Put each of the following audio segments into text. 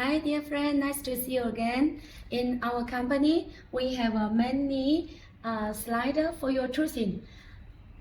Hi dear friend, nice to see you again. In our company, we have many slider for your choosing.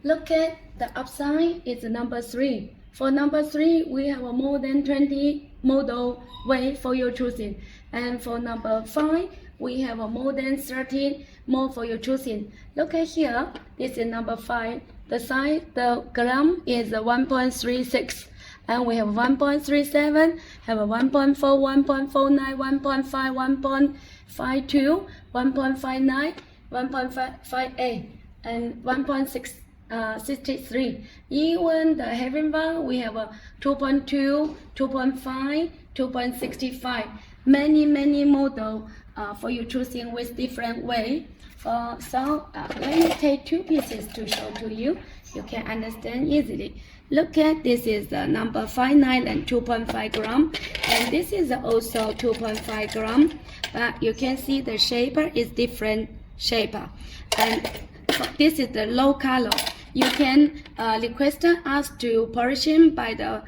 Look at the upside, it's number 3. For number 3, we have more than 20 model way for your choosing. And for number 5, we have more than 13 more for your choosing. Look at here, this is number 5. The size, the gram is 1.36. And we have 1.37, have a 1.4, 1.49, 1.5, 1.52, 1.59, 1.58, and 1.63. Even the heavy one, we have a 2.2, 2.5, 2.65. Many model for you choosing with different way. Let me take 2 pieces to show to you. You can understand easily. Look at this is the number 59 and 2.5 gram, and this is also 2.5 gram. But you can see the shape is different shape, and this is the low color. You can request us to polishing by the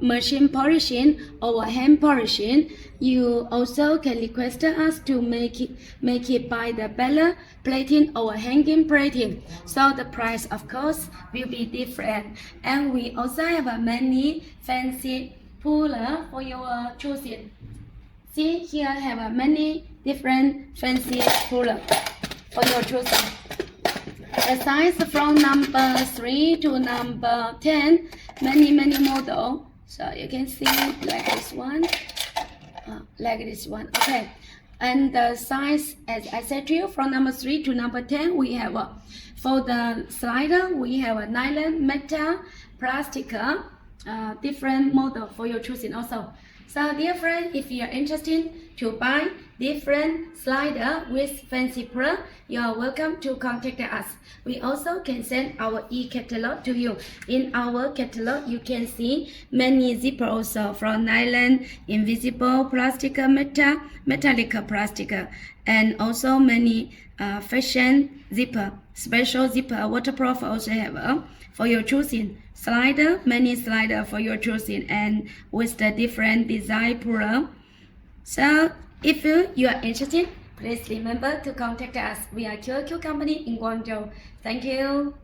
machine polishing or hand polishing. You also can request us to make it by the beller plating or hanging plating. So the price, of course, will be different. And we also have many fancy puller for your choosing. See here have many different fancy puller for your choosing. The size from number 3 to number 10, many model. So you can see like this one, okay. And the size, as I said to you, from number 3 to number 10, we have for the slider, we have a nylon, metal, plastic, different model for your choosing also. So dear friend, if you are interested to buy different slider with fancy puller, you are welcome to contact us. We also can send our e-catalog to you. In our catalog, you can see many zipper also from nylon, invisible plastic, metal, metallic plastic, and also many fashion zipper, special zipper, waterproof also have for your choosing. Slider, many slider for your choosing, and with the different design puller. So if you are interested, please remember to contact us. We are QQ company in Guangzhou. Thank you.